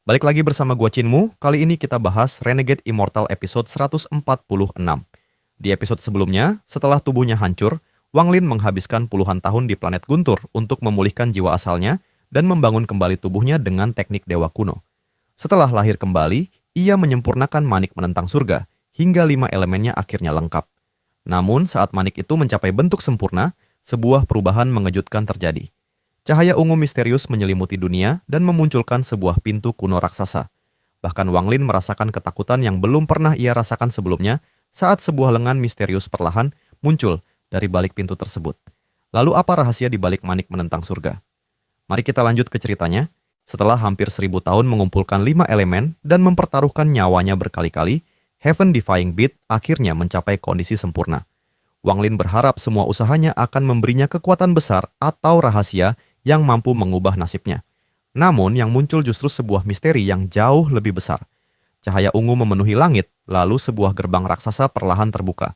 Balik lagi bersama gua Cinmu, kali ini kita bahas Renegade Immortal episode 146. Di episode sebelumnya, setelah tubuhnya hancur, Wang Lin menghabiskan puluhan tahun di planet Guntur untuk memulihkan jiwa asalnya dan membangun kembali tubuhnya dengan teknik dewa kuno. Setelah lahir kembali, ia menyempurnakan manik menentang surga, hingga 5 elemennya akhirnya lengkap. Namun saat manik itu mencapai bentuk sempurna, sebuah perubahan mengejutkan terjadi. Cahaya ungu misterius menyelimuti dunia dan memunculkan sebuah pintu kuno raksasa. Bahkan Wang Lin merasakan ketakutan yang belum pernah ia rasakan sebelumnya saat sebuah lengan misterius perlahan muncul dari balik pintu tersebut. Lalu apa rahasia di balik manik menentang surga? Mari kita lanjut ke ceritanya. Setelah hampir 1000 tahun mengumpulkan 5 elemen dan mempertaruhkan nyawanya berkali-kali, Heaven Defying Beat akhirnya mencapai kondisi sempurna. Wang Lin berharap semua usahanya akan memberinya kekuatan besar atau rahasia yang mampu mengubah nasibnya. Namun yang muncul justru sebuah misteri yang jauh lebih besar. Cahaya ungu memenuhi langit, lalu sebuah gerbang raksasa perlahan terbuka.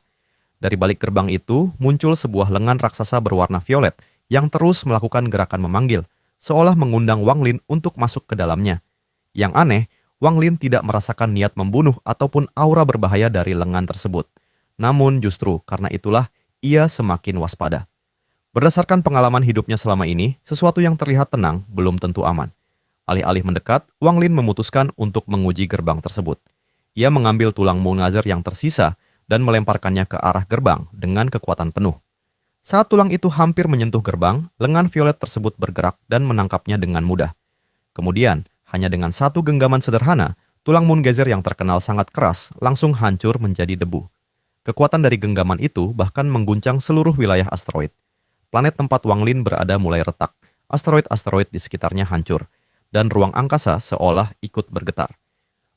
Dari balik gerbang itu muncul sebuah lengan raksasa berwarna violet yang terus melakukan gerakan memanggil, seolah mengundang Wang Lin untuk masuk ke dalamnya. Yang aneh, Wang Lin tidak merasakan niat membunuh ataupun aura berbahaya dari lengan tersebut. Namun justru karena itulah ia semakin waspada. Berdasarkan pengalaman hidupnya selama ini, sesuatu yang terlihat tenang belum tentu aman. Alih-alih mendekat, Wang Lin memutuskan untuk menguji gerbang tersebut. Ia mengambil tulang Munazir yang tersisa dan melemparkannya ke arah gerbang dengan kekuatan penuh. Saat tulang itu hampir menyentuh gerbang, lengan violet tersebut bergerak dan menangkapnya dengan mudah. Kemudian, hanya dengan satu genggaman sederhana, tulang Munazir yang terkenal sangat keras langsung hancur menjadi debu. Kekuatan dari genggaman itu bahkan mengguncang seluruh wilayah asteroid. Planet tempat Wang Lin berada mulai retak, asteroid-asteroid di sekitarnya hancur, dan ruang angkasa seolah ikut bergetar.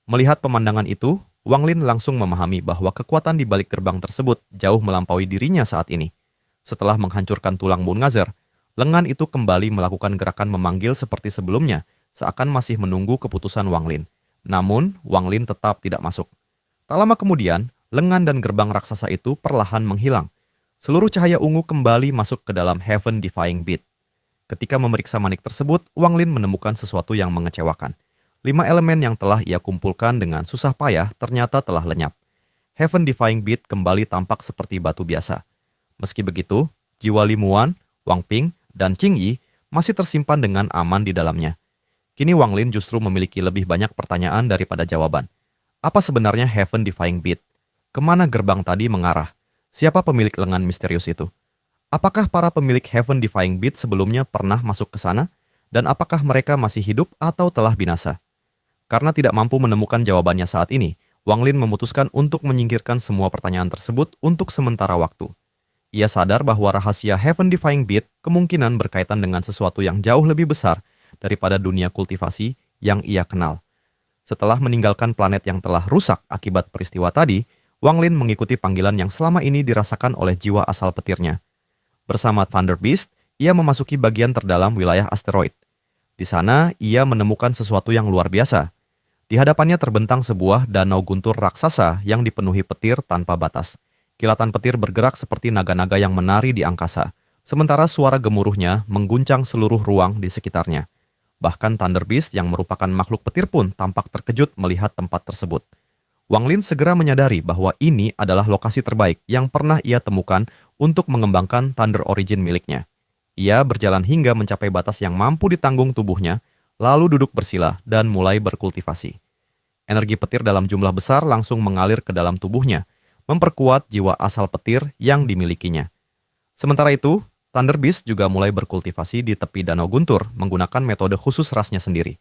Melihat pemandangan itu, Wang Lin langsung memahami bahwa kekuatan di balik gerbang tersebut jauh melampaui dirinya saat ini. Setelah menghancurkan tulang Munazir, lengan itu kembali melakukan gerakan memanggil seperti sebelumnya, seakan masih menunggu keputusan Wang Lin. Namun, Wang Lin tetap tidak masuk. Tak lama kemudian, lengan dan gerbang raksasa itu perlahan menghilang. Seluruh cahaya ungu kembali masuk ke dalam Heaven Defying Beat. Ketika memeriksa manik tersebut, Wang Lin menemukan sesuatu yang mengecewakan. 5 elemen yang telah ia kumpulkan dengan susah payah ternyata telah lenyap. Heaven Defying Beat kembali tampak seperti batu biasa. Meski begitu, jiwa Li Muan, Wang Ping, dan Qing Yi masih tersimpan dengan aman di dalamnya. Kini Wang Lin justru memiliki lebih banyak pertanyaan daripada jawaban. Apa sebenarnya Heaven Defying Beat? Kemana gerbang tadi mengarah? Siapa pemilik lengan misterius itu? Apakah para pemilik Heaven Defying Beat sebelumnya pernah masuk ke sana? Dan apakah mereka masih hidup atau telah binasa? Karena tidak mampu menemukan jawabannya saat ini, Wang Lin memutuskan untuk menyingkirkan semua pertanyaan tersebut untuk sementara waktu. Ia sadar bahwa rahasia Heaven Defying Beat kemungkinan berkaitan dengan sesuatu yang jauh lebih besar daripada dunia kultivasi yang ia kenal. Setelah meninggalkan planet yang telah rusak akibat peristiwa tadi, Wang Lin mengikuti panggilan yang selama ini dirasakan oleh jiwa asal petirnya. Bersama Thunder Beast, ia memasuki bagian terdalam wilayah asteroid. Di sana, ia menemukan sesuatu yang luar biasa. Di hadapannya terbentang sebuah danau guntur raksasa yang dipenuhi petir tanpa batas. Kilatan petir bergerak seperti naga-naga yang menari di angkasa, sementara suara gemuruhnya mengguncang seluruh ruang di sekitarnya. Bahkan Thunder Beast yang merupakan makhluk petir pun tampak terkejut melihat tempat tersebut. Wang Lin segera menyadari bahwa ini adalah lokasi terbaik yang pernah ia temukan untuk mengembangkan Thunder Origin miliknya. Ia berjalan hingga mencapai batas yang mampu ditanggung tubuhnya, lalu duduk bersila dan mulai berkultivasi. Energi petir dalam jumlah besar langsung mengalir ke dalam tubuhnya, memperkuat jiwa asal petir yang dimilikinya. Sementara itu, Thunder Beast juga mulai berkultivasi di tepi Danau Guntur menggunakan metode khusus rasnya sendiri.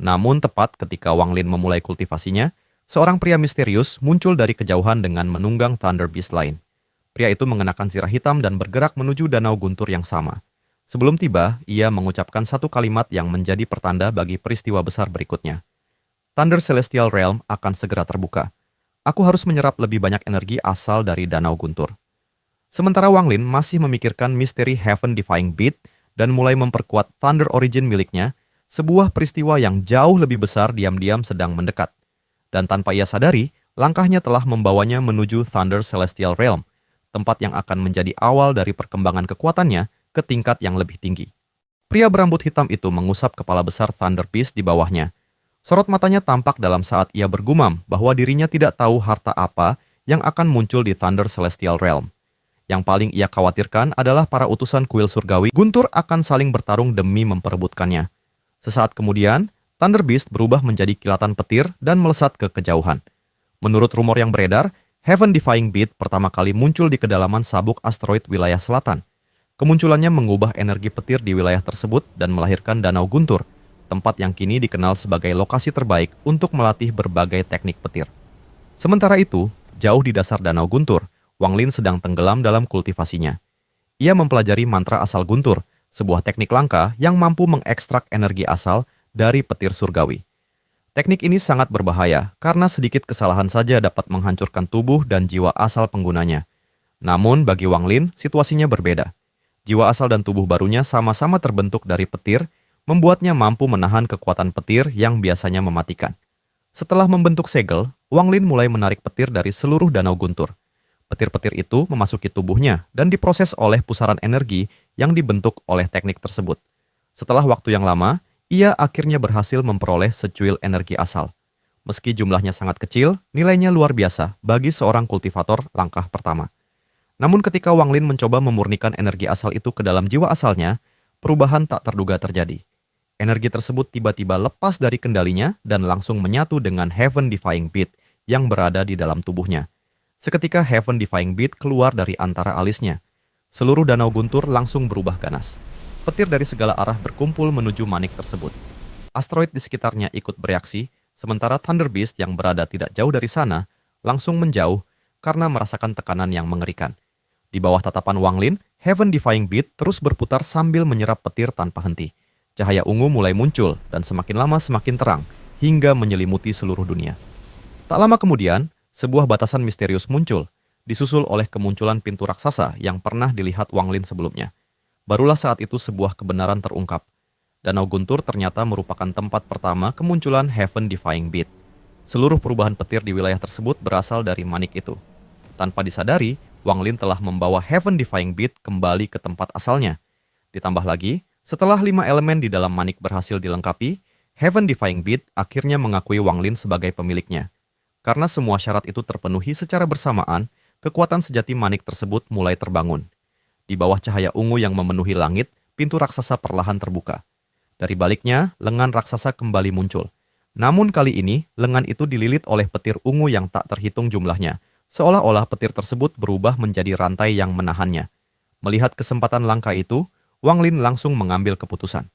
Namun tepat ketika Wang Lin memulai kultivasinya, seorang pria misterius muncul dari kejauhan dengan menunggang Thunder Beast lain. Pria itu mengenakan zirah hitam dan bergerak menuju Danau Guntur yang sama. Sebelum tiba, ia mengucapkan satu kalimat yang menjadi pertanda bagi peristiwa besar berikutnya. Thunder Celestial Realm akan segera terbuka. Aku harus menyerap lebih banyak energi asal dari Danau Guntur. Sementara Wang Lin masih memikirkan misteri Heaven Defying Beat dan mulai memperkuat Thunder Origin miliknya, sebuah peristiwa yang jauh lebih besar diam-diam sedang mendekat. Dan tanpa ia sadari, langkahnya telah membawanya menuju Thunder Celestial Realm, tempat yang akan menjadi awal dari perkembangan kekuatannya ke tingkat yang lebih tinggi. Pria berambut hitam itu mengusap kepala besar Thunder Beast di bawahnya. Sorot matanya tampak dalam saat ia bergumam bahwa dirinya tidak tahu harta apa yang akan muncul di Thunder Celestial Realm. Yang paling ia khawatirkan adalah para utusan kuil surgawi Guntur akan saling bertarung demi memperebutkannya. Sesaat kemudian, Thunder Beast berubah menjadi kilatan petir dan melesat ke kejauhan. Menurut rumor yang beredar, Heaven Defying Beat pertama kali muncul di kedalaman sabuk asteroid wilayah selatan. Kemunculannya mengubah energi petir di wilayah tersebut dan melahirkan Danau Guntur, tempat yang kini dikenal sebagai lokasi terbaik untuk melatih berbagai teknik petir. Sementara itu, jauh di dasar Danau Guntur, Wang Lin sedang tenggelam dalam kultivasinya. Ia mempelajari mantra asal Guntur, sebuah teknik langka yang mampu mengekstrak energi asal dari petir surgawi. Teknik ini sangat berbahaya karena sedikit kesalahan saja dapat menghancurkan tubuh dan jiwa asal penggunanya. Namun bagi Wang Lin, situasinya berbeda. Jiwa asal dan tubuh barunya sama-sama terbentuk dari petir, membuatnya mampu menahan kekuatan petir yang biasanya mematikan. Setelah membentuk segel, Wang Lin mulai menarik petir dari seluruh Danau Guntur. Petir-petir itu memasuki tubuhnya dan diproses oleh pusaran energi yang dibentuk oleh teknik tersebut. Setelah waktu yang lama, ia akhirnya berhasil memperoleh secuil energi asal. Meski jumlahnya sangat kecil, nilainya luar biasa bagi seorang kultivator langkah pertama. Namun ketika Wang Lin mencoba memurnikan energi asal itu ke dalam jiwa asalnya, perubahan tak terduga terjadi. Energi tersebut tiba-tiba lepas dari kendalinya dan langsung menyatu dengan Heaven Defying Beat yang berada di dalam tubuhnya. Seketika Heaven Defying Beat keluar dari antara alisnya. Seluruh Danau Guntur langsung berubah ganas. Petir dari segala arah berkumpul menuju manik tersebut. Asteroid di sekitarnya ikut bereaksi, sementara Thunder Beast yang berada tidak jauh dari sana langsung menjauh karena merasakan tekanan yang mengerikan. Di bawah tatapan Wang Lin, Heaven Defying Beat terus berputar sambil menyerap petir tanpa henti. Cahaya ungu mulai muncul dan semakin lama semakin terang, hingga menyelimuti seluruh dunia. Tak lama kemudian, sebuah batasan misterius muncul, disusul oleh kemunculan pintu raksasa yang pernah dilihat Wang Lin sebelumnya. Barulah saat itu sebuah kebenaran terungkap. Danau Guntur ternyata merupakan tempat pertama kemunculan Heaven Defying Beat. Seluruh perubahan petir di wilayah tersebut berasal dari manik itu. Tanpa disadari, Wang Lin telah membawa Heaven Defying Beat kembali ke tempat asalnya. Ditambah lagi, setelah 5 elemen di dalam manik berhasil dilengkapi, Heaven Defying Beat akhirnya mengakui Wang Lin sebagai pemiliknya. Karena semua syarat itu terpenuhi secara bersamaan, kekuatan sejati manik tersebut mulai terbangun. Di bawah cahaya ungu yang memenuhi langit, pintu raksasa perlahan terbuka. Dari baliknya, lengan raksasa kembali muncul. Namun kali ini, lengan itu dililit oleh petir ungu yang tak terhitung jumlahnya, seolah-olah petir tersebut berubah menjadi rantai yang menahannya. Melihat kesempatan langka itu, Wang Lin langsung mengambil keputusan.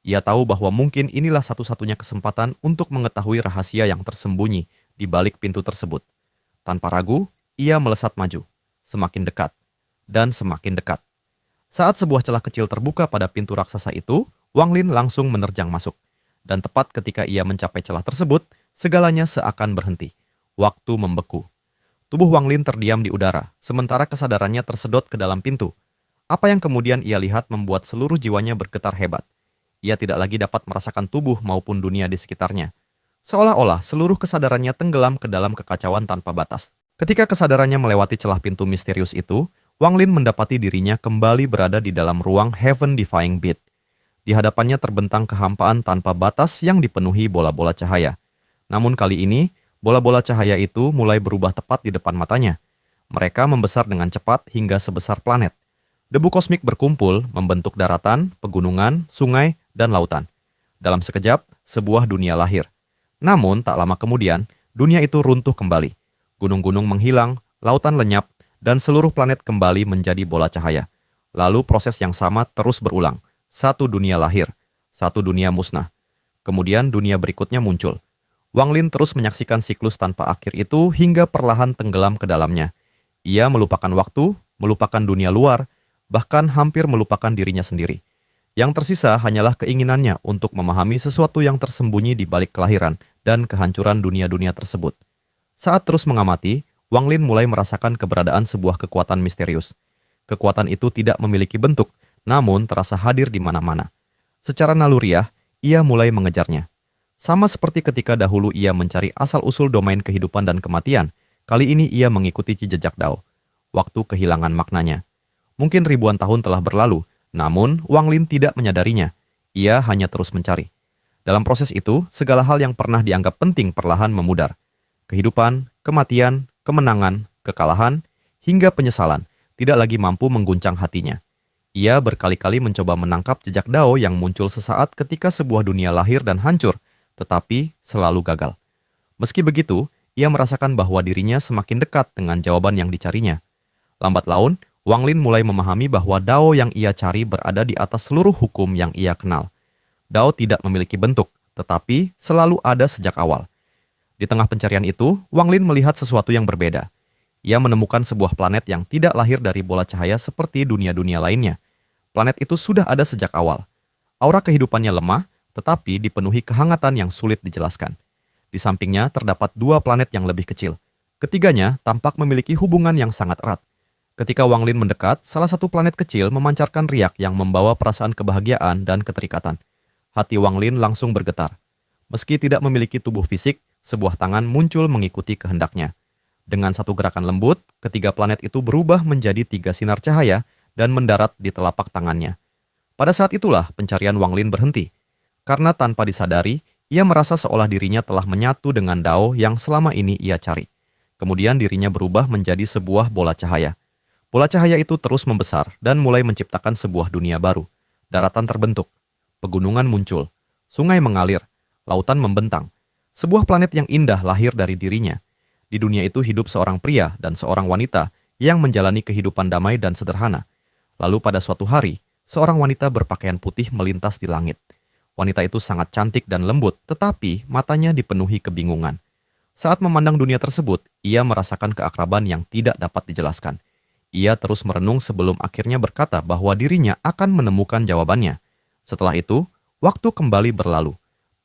Ia tahu bahwa mungkin inilah satu-satunya kesempatan untuk mengetahui rahasia yang tersembunyi di balik pintu tersebut. Tanpa ragu, ia melesat maju, semakin dekat, dan semakin dekat. Saat sebuah celah kecil terbuka pada pintu raksasa itu, Wang Lin langsung menerjang masuk. Dan tepat ketika ia mencapai celah tersebut, segalanya seakan berhenti. Waktu membeku. Tubuh Wang Lin terdiam di udara, sementara kesadarannya tersedot ke dalam pintu. Apa yang kemudian ia lihat membuat seluruh jiwanya bergetar hebat. Ia tidak lagi dapat merasakan tubuh maupun dunia di sekitarnya. Seolah-olah seluruh kesadarannya tenggelam ke dalam kekacauan tanpa batas. Ketika kesadarannya melewati celah pintu misterius itu, Wang Lin mendapati dirinya kembali berada di dalam ruang Heaven Defying Beat. Di hadapannya terbentang kehampaan tanpa batas yang dipenuhi bola-bola cahaya. Namun kali ini, bola-bola cahaya itu mulai berubah tepat di depan matanya. Mereka membesar dengan cepat hingga sebesar planet. Debu kosmik berkumpul, membentuk daratan, pegunungan, sungai, dan lautan. Dalam sekejap, sebuah dunia lahir. Namun, tak lama kemudian, dunia itu runtuh kembali. Gunung-gunung menghilang, lautan lenyap, dan seluruh planet kembali menjadi bola cahaya. Lalu proses yang sama terus berulang. Satu dunia lahir, satu dunia musnah. Kemudian dunia berikutnya muncul. Wang Lin terus menyaksikan siklus tanpa akhir itu hingga perlahan tenggelam ke dalamnya. Ia melupakan waktu, melupakan dunia luar, bahkan hampir melupakan dirinya sendiri. Yang tersisa hanyalah keinginannya untuk memahami sesuatu yang tersembunyi di balik kelahiran dan kehancuran dunia-dunia tersebut. Saat terus mengamati, Wang Lin mulai merasakan keberadaan sebuah kekuatan misterius. Kekuatan itu tidak memiliki bentuk, namun terasa hadir di mana-mana. Secara naluriah, ia mulai mengejarnya. Sama seperti ketika dahulu ia mencari asal-usul domain kehidupan dan kematian, kali ini ia mengikuti jejak Dao. Waktu kehilangan maknanya. Mungkin ribuan tahun telah berlalu, namun Wang Lin tidak menyadarinya. Ia hanya terus mencari. Dalam proses itu, segala hal yang pernah dianggap penting perlahan memudar. Kehidupan, kematian, kemenangan, kekalahan, hingga penyesalan tidak lagi mampu mengguncang hatinya. Ia berkali-kali mencoba menangkap jejak Dao yang muncul sesaat ketika sebuah dunia lahir dan hancur, tetapi selalu gagal. Meski begitu, ia merasakan bahwa dirinya semakin dekat dengan jawaban yang dicarinya. Lambat laun, Wang Lin mulai memahami bahwa Dao yang ia cari berada di atas seluruh hukum yang ia kenal. Dao tidak memiliki bentuk, tetapi selalu ada sejak awal. Di tengah pencarian itu, Wang Lin melihat sesuatu yang berbeda. Ia menemukan sebuah planet yang tidak lahir dari bola cahaya seperti dunia-dunia lainnya. Planet itu sudah ada sejak awal. Aura kehidupannya lemah, tetapi dipenuhi kehangatan yang sulit dijelaskan. Di sampingnya terdapat dua planet yang lebih kecil. Ketiganya tampak memiliki hubungan yang sangat erat. Ketika Wang Lin mendekat, salah satu planet kecil memancarkan riak yang membawa perasaan kebahagiaan dan keterikatan. Hati Wang Lin langsung bergetar. Meski tidak memiliki tubuh fisik, sebuah tangan muncul mengikuti kehendaknya. Dengan satu gerakan lembut, ketiga planet itu berubah menjadi tiga sinar cahaya dan mendarat di telapak tangannya. Pada saat itulah pencarian Wang Lin berhenti. Karena tanpa disadari, ia merasa seolah dirinya telah menyatu dengan Dao yang selama ini ia cari. Kemudian dirinya berubah menjadi sebuah bola cahaya. Bola cahaya itu terus membesar dan mulai menciptakan sebuah dunia baru. Daratan terbentuk, pegunungan muncul, sungai mengalir, lautan membentang. Sebuah planet yang indah lahir dari dirinya. Di dunia itu hidup seorang pria dan seorang wanita yang menjalani kehidupan damai dan sederhana. Lalu pada suatu hari, seorang wanita berpakaian putih melintas di langit. Wanita itu sangat cantik dan lembut, tetapi matanya dipenuhi kebingungan. Saat memandang dunia tersebut, ia merasakan keakraban yang tidak dapat dijelaskan. Ia terus merenung sebelum akhirnya berkata bahwa dirinya akan menemukan jawabannya. Setelah itu, waktu kembali berlalu.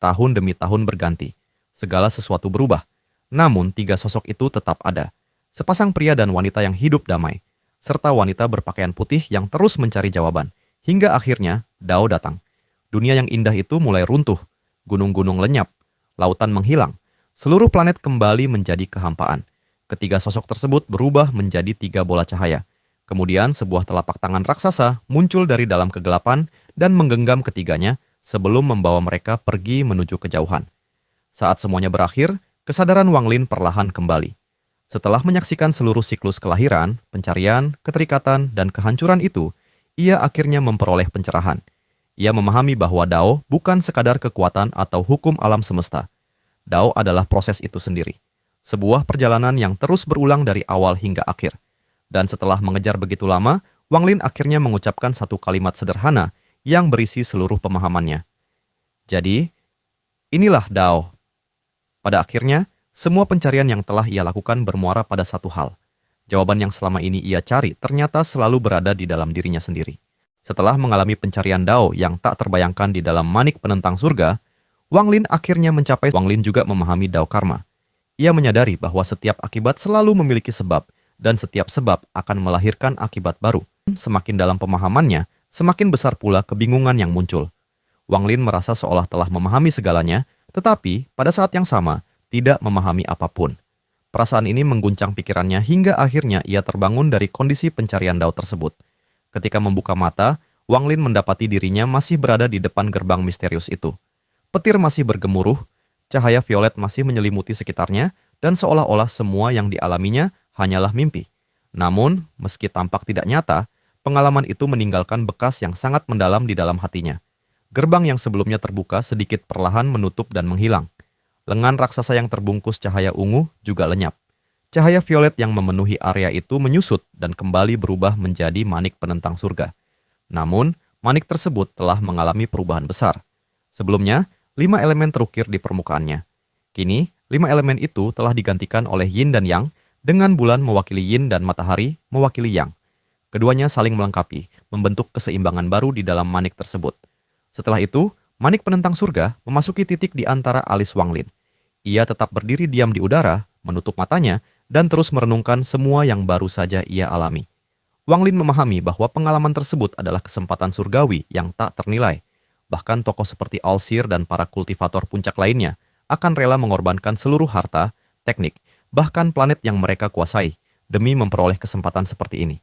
Tahun demi tahun berganti. Segala sesuatu berubah. Namun, tiga sosok itu tetap ada. Sepasang pria dan wanita yang hidup damai, serta wanita berpakaian putih yang terus mencari jawaban. Hingga akhirnya, Dao datang. Dunia yang indah itu mulai runtuh. Gunung-gunung lenyap. Lautan menghilang. Seluruh planet kembali menjadi kehampaan. Ketiga sosok tersebut berubah menjadi tiga bola cahaya. Kemudian sebuah telapak tangan raksasa muncul dari dalam kegelapan dan menggenggam ketiganya sebelum membawa mereka pergi menuju kejauhan. Saat semuanya berakhir, kesadaran Wang Lin perlahan kembali. Setelah menyaksikan seluruh siklus kelahiran, pencarian, keterikatan, dan kehancuran itu, ia akhirnya memperoleh pencerahan. Ia memahami bahwa Dao bukan sekadar kekuatan atau hukum alam semesta. Dao adalah proses itu sendiri. Sebuah perjalanan yang terus berulang dari awal hingga akhir. Dan setelah mengejar begitu lama, Wang Lin akhirnya mengucapkan satu kalimat sederhana yang berisi seluruh pemahamannya. Jadi, inilah Dao. Pada akhirnya, semua pencarian yang telah ia lakukan bermuara pada satu hal. Jawaban yang selama ini ia cari ternyata selalu berada di dalam dirinya sendiri. Setelah mengalami pencarian Dao yang tak terbayangkan di dalam manik penentang surga, Wang Lin akhirnya mencapai. Wang Lin juga memahami Dao Karma. Ia menyadari bahwa setiap akibat selalu memiliki sebab, dan setiap sebab akan melahirkan akibat baru. Semakin dalam pemahamannya, semakin besar pula kebingungan yang muncul. Wang Lin merasa seolah telah memahami segalanya, tetapi pada saat yang sama, tidak memahami apapun. Perasaan ini mengguncang pikirannya hingga akhirnya ia terbangun dari kondisi pencarian Dao tersebut. Ketika membuka mata, Wang Lin mendapati dirinya masih berada di depan gerbang misterius itu. Petir masih bergemuruh, cahaya violet masih menyelimuti sekitarnya, dan seolah-olah semua yang dialaminya hanyalah mimpi. Namun, meski tampak tidak nyata, pengalaman itu meninggalkan bekas yang sangat mendalam di dalam hatinya. Gerbang yang sebelumnya terbuka sedikit perlahan menutup dan menghilang. Lengan raksasa yang terbungkus cahaya ungu juga lenyap. Cahaya violet yang memenuhi area itu menyusut dan kembali berubah menjadi manik penentang surga. Namun, manik tersebut telah mengalami perubahan besar. Sebelumnya, 5 elemen terukir di permukaannya. Kini, 5 elemen itu telah digantikan oleh yin dan yang, dengan bulan mewakili yin dan matahari mewakili yang. Keduanya saling melengkapi, membentuk keseimbangan baru di dalam manik tersebut. Setelah itu, manik penentang surga memasuki titik di antara alis Wang Lin. Ia tetap berdiri diam di udara, menutup matanya, dan terus merenungkan semua yang baru saja ia alami. Wang Lin memahami bahwa pengalaman tersebut adalah kesempatan surgawi yang tak ternilai. Bahkan tokoh seperti Alsir dan para kultivator puncak lainnya akan rela mengorbankan seluruh harta, teknik, bahkan planet yang mereka kuasai demi memperoleh kesempatan seperti ini.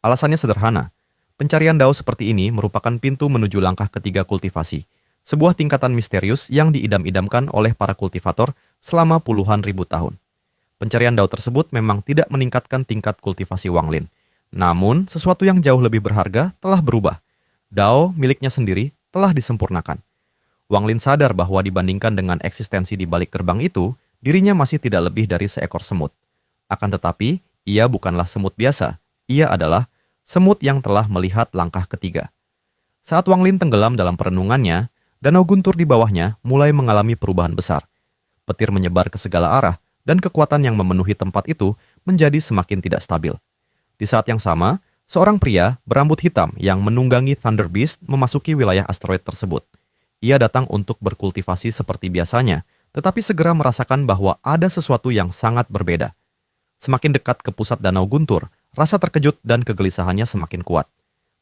Alasannya sederhana. Pencarian Dao seperti ini merupakan pintu menuju langkah ketiga kultivasi, sebuah tingkatan misterius yang diidam-idamkan oleh para kultivator selama puluhan ribu tahun. Pencarian Dao tersebut memang tidak meningkatkan tingkat kultivasi Wang Lin. Namun, sesuatu yang jauh lebih berharga telah berubah. Dao miliknya sendiri telah disempurnakan. Wang Lin sadar bahwa dibandingkan dengan eksistensi di balik gerbang itu, dirinya masih tidak lebih dari seekor semut. Akan tetapi, ia bukanlah semut biasa. Ia adalah semut yang telah melihat langkah ketiga. Saat Wang Lin tenggelam dalam perenungannya, danau guntur di bawahnya mulai mengalami perubahan besar. Petir menyebar ke segala arah, dan kekuatan yang memenuhi tempat itu menjadi semakin tidak stabil. Di saat yang sama, seorang pria berambut hitam yang menunggangi Thunder Beast memasuki wilayah asteroid tersebut. Ia datang untuk berkultivasi seperti biasanya, tetapi segera merasakan bahwa ada sesuatu yang sangat berbeda. Semakin dekat ke pusat danau guntur, rasa terkejut dan kegelisahannya semakin kuat.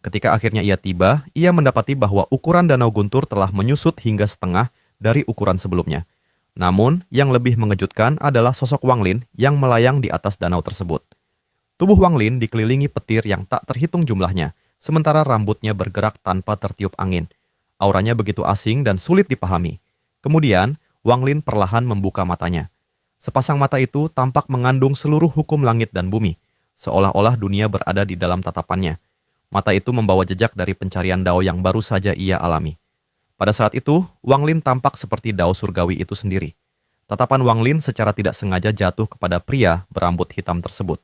Ketika akhirnya ia tiba, ia mendapati bahwa ukuran danau guntur telah menyusut hingga setengah dari ukuran sebelumnya. Namun, yang lebih mengejutkan adalah sosok Wang Lin yang melayang di atas danau tersebut. Tubuh Wang Lin dikelilingi petir yang tak terhitung jumlahnya, sementara rambutnya bergerak tanpa tertiup angin. Auranya begitu asing dan sulit dipahami. Kemudian, Wang Lin perlahan membuka matanya. Sepasang mata itu tampak mengandung seluruh hukum langit dan bumi, seolah-olah dunia berada di dalam tatapannya. Mata itu membawa jejak dari pencarian Dao yang baru saja ia alami. Pada saat itu, Wang Lin tampak seperti Dao surgawi itu sendiri. Tatapan Wang Lin secara tidak sengaja jatuh kepada pria berambut hitam tersebut.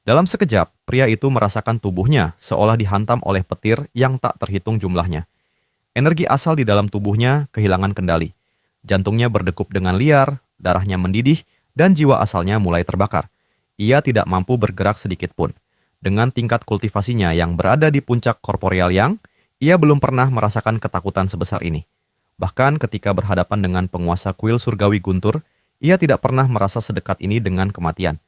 Dalam sekejap, pria itu merasakan tubuhnya seolah dihantam oleh petir yang tak terhitung jumlahnya. Energi asal di dalam tubuhnya kehilangan kendali. Jantungnya berdegup dengan liar, darahnya mendidih, dan jiwa asalnya mulai terbakar. Ia tidak mampu bergerak sedikit pun. Dengan tingkat kultivasinya yang berada di puncak korporeal yang, ia belum pernah merasakan ketakutan sebesar ini. Bahkan ketika berhadapan dengan penguasa kuil surgawi guntur, ia tidak pernah merasa sedekat ini dengan kematian.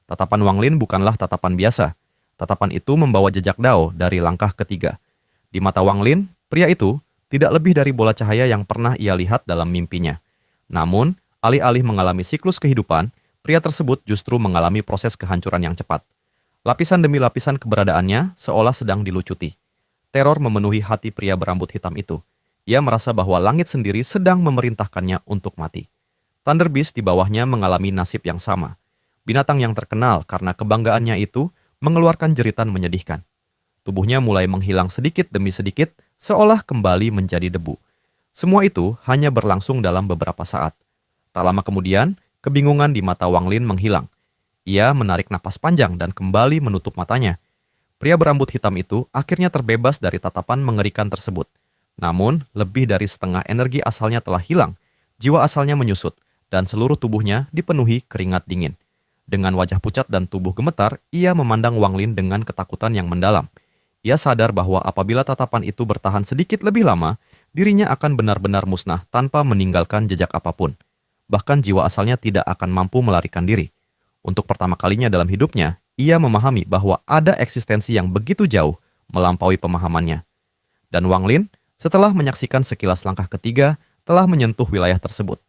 Tatapan Wang Lin bukanlah tatapan biasa. Tatapan itu membawa jejak Dao dari langkah ketiga. Di mata Wang Lin, pria itu tidak lebih dari bola cahaya yang pernah ia lihat dalam mimpinya. Namun, alih-alih mengalami siklus kehidupan, pria tersebut justru mengalami proses kehancuran yang cepat. Lapisan demi lapisan keberadaannya seolah sedang dilucuti. Teror memenuhi hati pria berambut hitam itu. Ia merasa bahwa langit sendiri sedang memerintahkannya untuk mati. Thunder Beast di bawahnya mengalami nasib yang sama. Binatang yang terkenal karena kebanggaannya itu mengeluarkan jeritan menyedihkan. Tubuhnya mulai menghilang sedikit demi sedikit, seolah kembali menjadi debu. Semua itu hanya berlangsung dalam beberapa saat. Tak lama kemudian, kebingungan di mata Wang Lin menghilang. Ia menarik napas panjang dan kembali menutup matanya. Pria berambut hitam itu akhirnya terbebas dari tatapan mengerikan tersebut. Namun, lebih dari setengah energi asalnya telah hilang, jiwa asalnya menyusut, dan seluruh tubuhnya dipenuhi keringat dingin. Dengan wajah pucat dan tubuh gemetar, ia memandang Wang Lin dengan ketakutan yang mendalam. Ia sadar bahwa apabila tatapan itu bertahan sedikit lebih lama, dirinya akan benar-benar musnah tanpa meninggalkan jejak apapun. Bahkan jiwa asalnya tidak akan mampu melarikan diri. Untuk pertama kalinya dalam hidupnya, ia memahami bahwa ada eksistensi yang begitu jauh melampaui pemahamannya. Dan Wang Lin, setelah menyaksikan sekilas langkah ketiga, telah menyentuh wilayah tersebut.